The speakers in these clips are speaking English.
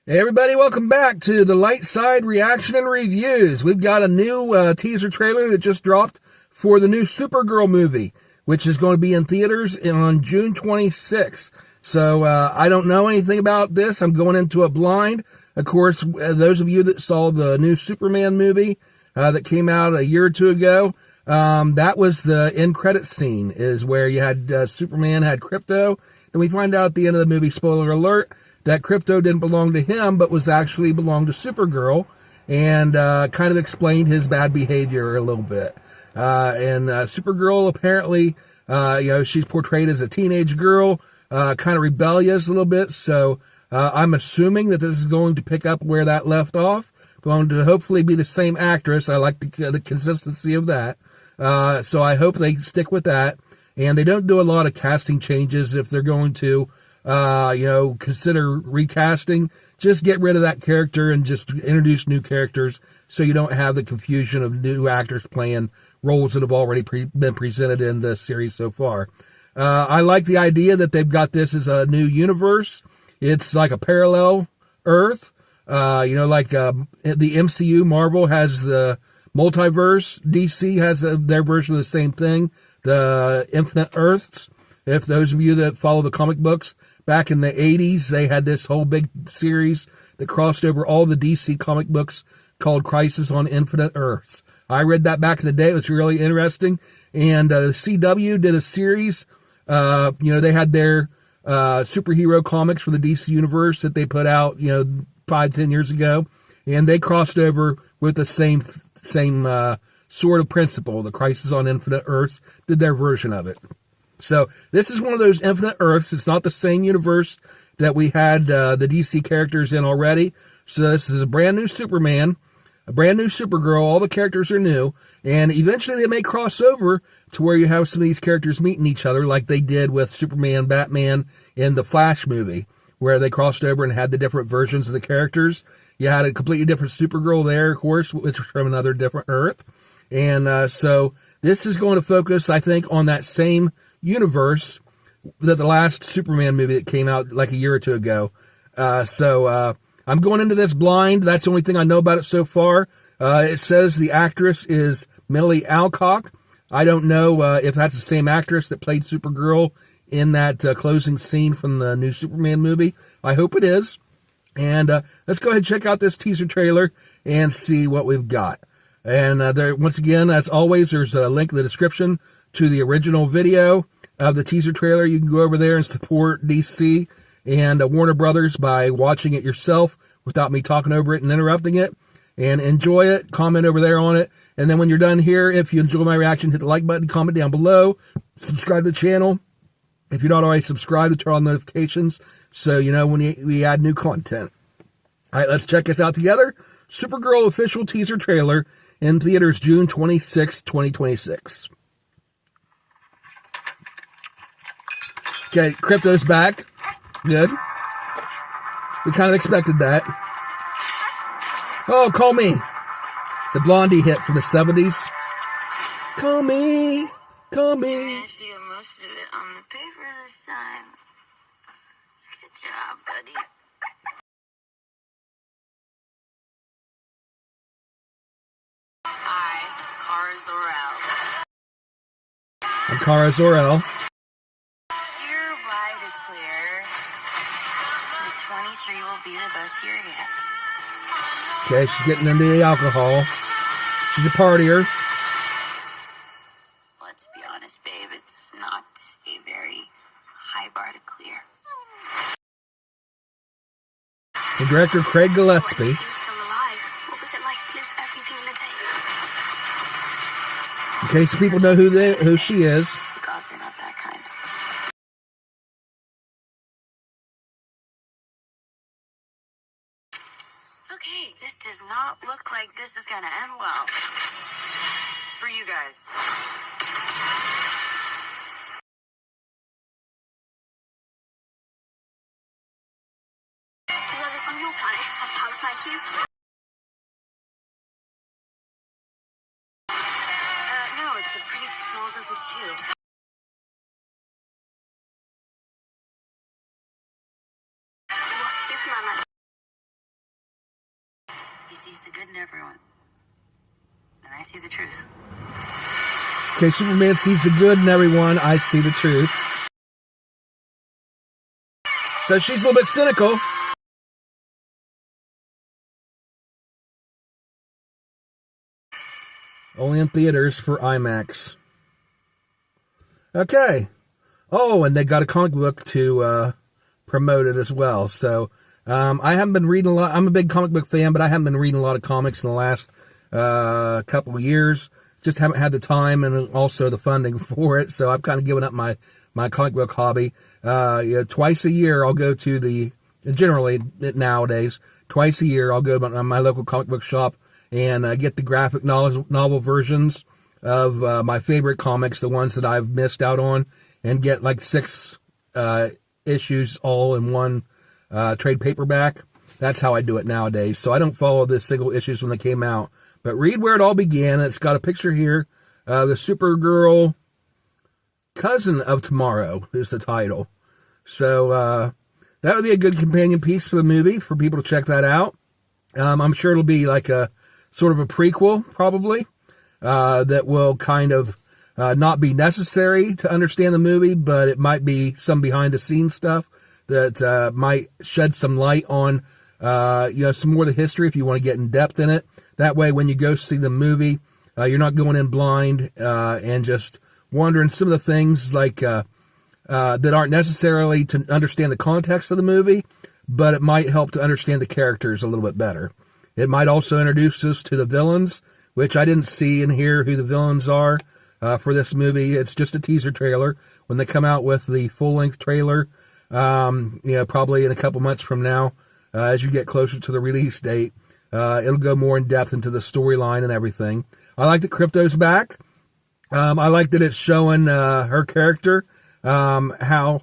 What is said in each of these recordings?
Hey everybody, welcome back to the Light Side Reaction and Reviews. We've got a new teaser trailer that just dropped for the new Supergirl movie, which is going to be in theaters on June 26th. So I don't know anything about this. I'm going into it blind. Of course, those of you that saw the new Superman movie that came out a year or two ago, that was the end credit scene, is where you had Superman had Krypto. Then we find out at the end of the movie, spoiler alert, that Krypto didn't belong to him, but was actually belonged to Supergirl, and kind of explained his bad behavior a little bit. And Supergirl apparently, she's portrayed as a teenage girl, kind of rebellious a little bit. So I'm assuming that this is going to pick up where that left off. Going to hopefully be the same actress. I like the consistency of that. So I hope they stick with that. And they don't do a lot of casting changes if they're going to consider recasting. Just get rid of that character and just introduce new characters so you don't have the confusion of new actors playing roles that have already been presented in the series so far. I like the idea that they've got this as a new universe. It's like a parallel Earth. Like the MCU, Marvel has the multiverse. DC has their version of the same thing, the Infinite Earths. If those of you that follow the comic books, back in the 80s, they had this whole big series that crossed over all the DC comic books called Crisis on Infinite Earths. I read that back in the day. It was really interesting. And the CW did a series. They had their superhero comics for the DC universe that they put out, 5-10 years ago. And they crossed over with the same sort of principle. The Crisis on Infinite Earths did their version of it. So this is one of those Infinite Earths. It's not the same universe that we had the DC characters in already. So this is a brand new Superman, a brand new Supergirl. All the characters are new. And eventually they may cross over to where you have some of these characters meeting each other like they did with Superman, Batman in the Flash movie, where they crossed over and had the different versions of the characters. You had a completely different Supergirl there, of course, which was from another different Earth. And so this is going to focus, I think, on that same universe that the last Superman movie that came out like a year or two ago. So I'm going into this blind. That's the only thing I know about it so far. It says the actress is Millie Alcock. I don't know if that's the same actress that played Supergirl in that closing scene from the new Superman movie. I hope it is. And let's go ahead and check out this teaser trailer and see what we've got. And once again, as always, there's a link in the description to the original video of the teaser trailer. You can go over there and support DC and Warner Brothers by watching it yourself without me talking over it and interrupting it. And enjoy it. Comment over there on it. And then when you're done here, if you enjoy my reaction, hit the like button, comment down below, subscribe to the channel. If you're not already subscribed, turn on notifications so you know when we add new content. All right, let's check this out together. Supergirl official teaser trailer in theaters June 26, 2026. Okay, Krypto's back. Good. We kind of expected that. Oh, Call Me. The Blondie hit from the 70s. Call me. Call me. I see most of it on the paper this time. Good job, buddy. Kara Zor-El. I'm Kara Zor-El. You're wide and clear. The 23 will be the best year yet. Okay, she's getting into the alcohol. She's a partier. Let's be honest, babe. It's not a very high bar to clear. The director, Craig Gillespie. You're still alive. What was it like to lose everything in a day? In case people know who she is. The gods are not that kind. Okay, this does not look like this is gonna end well. For you guys. Do others on your planet have powers like you? No, it's a pretty small group of two. What Superman sees the good in everyone. And I see the truth. Okay, Superman sees the good in everyone. I see the truth. So she's a little bit cynical. Only in theaters for IMAX. Okay. Oh, and they got a comic book to promote it as well. So I haven't been reading a lot. I'm a big comic book fan, but I haven't been reading a lot of comics in the last couple of years. Just haven't had the time and also the funding for it. So I've kind of given up my comic book hobby. Twice a year I'll go to generally nowadays, twice a year I'll go to my local comic book shop and get the graphic novel versions of my favorite comics, the ones that I've missed out on, and get like 6 issues all in one trade paperback. That's how I do it nowadays. So I don't follow the single issues when they came out. But read where it all began. It's got a picture here. The Supergirl Cousin of Tomorrow is the title. So that would be a good companion piece for the movie for people to check that out. I'm sure it'll be like a sort of a prequel, probably, that will kind of not be necessary to understand the movie, but it might be some behind-the-scenes stuff that might shed some light on some more of the history if you want to get in depth in it. That way, when you go see the movie, you're not going in blind and just wondering some of the things like that aren't necessarily to understand the context of the movie, but it might help to understand the characters a little bit better. It might also introduce us to the villains, which I didn't see and hear who the villains are for this movie. It's just a teaser trailer. When they come out with the full-length trailer, probably in a couple months from now, as you get closer to the release date, it'll go more in depth into the storyline and everything. I like that Krypto's back. I like that it's showing her character, how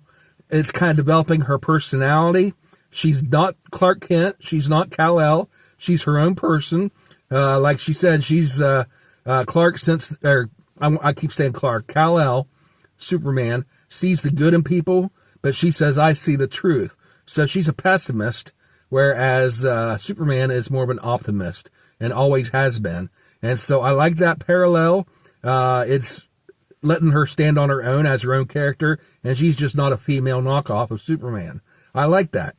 it's kind of developing her personality. She's not Clark Kent. She's not Kal-El. She's her own person. Like she said, she's Clark since, or I keep saying Clark. Kal-El, Superman, sees the good in people, but she says, I see the truth. So she's a pessimist, whereas Superman is more of an optimist and always has been. And so I like that parallel. It's letting her stand on her own as her own character, and she's just not a female knockoff of Superman. I like that.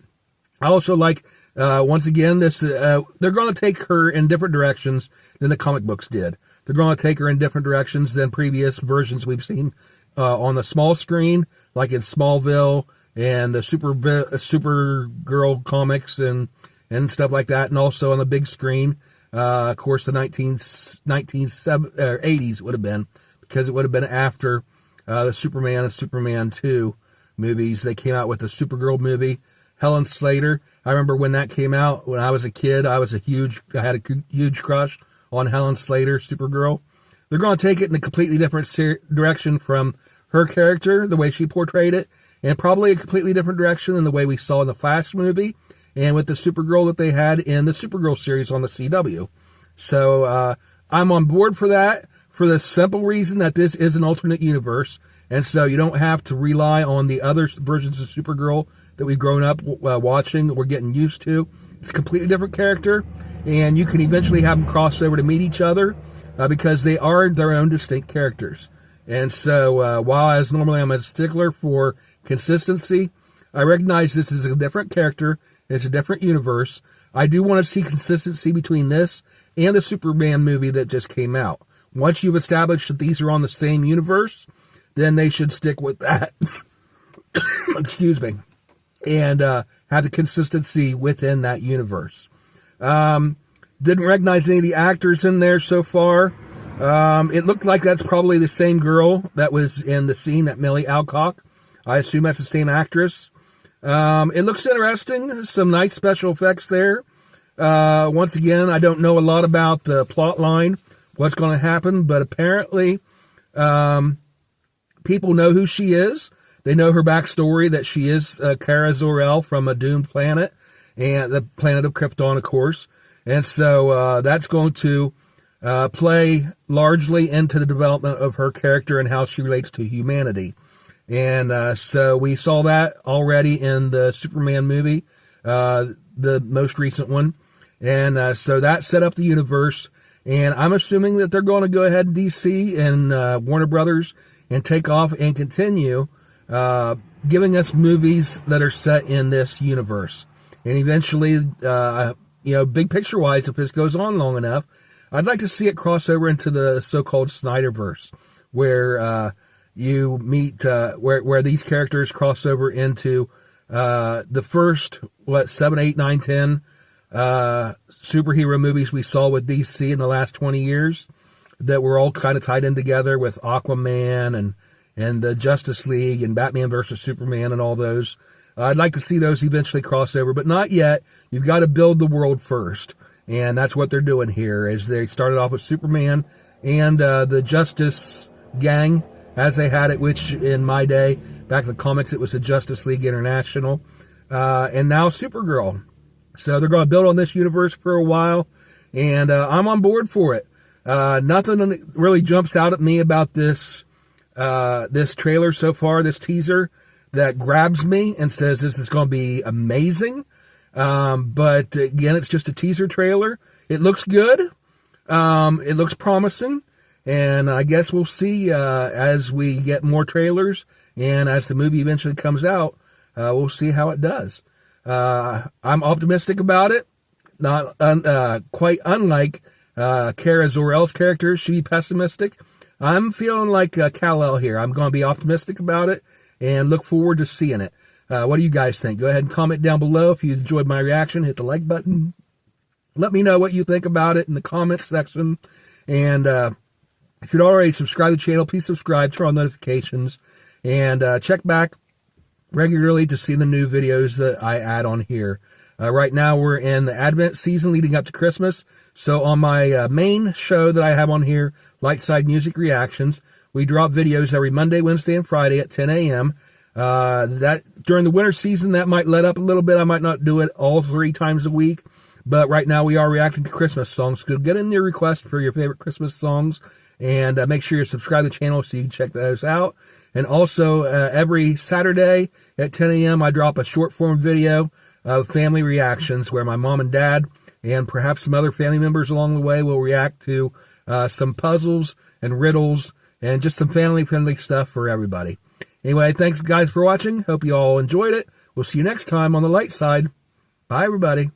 I also like, once again, this. They're going to take her in different directions than the comic books did. They're going to take her in different directions than previous versions we've seen on the small screen, like in Smallville and the Supergirl comics and stuff like that, and also on the big screen. Of course, the 80s would have been, because it would have been after the Superman and Superman 2 movies. They came out with the Supergirl movie. Helen Slater, I remember when that came out, when I was a kid, I had a huge crush on Helen Slater, Supergirl. They're going to take it in a completely different direction from her character, the way she portrayed it, and probably a completely different direction than the way we saw in the Flash movie, and with the Supergirl that they had in the Supergirl series on the CW. So I'm on board for that, for the simple reason that this is an alternate universe, and so you don't have to rely on the other versions of Supergirl that we've grown up watching, that we're getting used to. It's a completely different character, and you can eventually have them cross over to meet each other because they are their own distinct characters. And so while as normally I'm a stickler for consistency, I recognize this is a different character, it's a different universe. I do want to see consistency between this and the Superman movie that just came out. Once you've established that these are on the same universe, then they should stick with that. Excuse me. And have the consistency within that universe. Didn't recognize any of the actors in there so far. It looked like that's probably the same girl that was in the scene, that Millie Alcock. I assume that's the same actress. It looks interesting. Some nice special effects there. Once again, I don't know a lot about the plot line, what's going to happen, but apparently people know who she is. They know her backstory, that she is Kara Zor-El from a doomed planet, and the planet of Krypton, of course. And so that's going to play largely into the development of her character and how she relates to humanity. And so we saw that already in the Superman movie, the most recent one. And so that set up the universe. And I'm assuming that they're going to go ahead, DC and Warner Brothers, and take off and continue giving us movies that are set in this universe. And eventually, big picture-wise, if this goes on long enough, I'd like to see it cross over into the so-called Snyderverse, where you meet, where these characters cross over into the first, 7, 8, 9, 10 superhero movies we saw with DC in the last 20 years that were all kind of tied in together with Aquaman and the Justice League and Batman versus Superman and all those. I'd like to see those eventually cross over, but not yet. You've got to build the world first. And that's what they're doing here, is they started off with Superman and the Justice Gang, as they had it, which in my day, back in the comics, it was the Justice League International. And now Supergirl. So they're going to build on this universe for a while, and I'm on board for it. Nothing really jumps out at me about this trailer so far, this teaser, that grabs me and says this is going to be amazing. But again, it's just a teaser trailer. It looks good. It looks promising. And I guess we'll see as we get more trailers and as the movie eventually comes out, we'll see how it does. I'm optimistic about it. Not quite unlike Kara Zor-El's character. She'd be pessimistic. I'm feeling like Kal-El here. I'm going to be optimistic about it and look forward to seeing it. What do you guys think? Go ahead and comment down below. If you enjoyed my reaction, hit the like button. Let me know what you think about it in the comments section. And if you'd already subscribed to the channel, please subscribe, turn on notifications, and check back regularly to see the new videos that I add on here. Right now, we're in the Advent season leading up to Christmas. So on my main show that I have on here, Lightside Music Reactions, we drop videos every Monday, Wednesday, and Friday at 10 a.m. That during the winter season, that might let up a little bit. I might not do it all 3 times a week. But right now, we are reacting to Christmas songs. So get in your request for your favorite Christmas songs. And make sure you subscribe to the channel so you can check those out. And also, every Saturday at 10 a.m., I drop a short-form video of family reactions where my mom and dad and perhaps some other family members along the way will react to some puzzles and riddles and just some family-friendly stuff for everybody. Anyway, thanks, guys, for watching. Hope you all enjoyed it. We'll see you next time on the light side. Bye, everybody.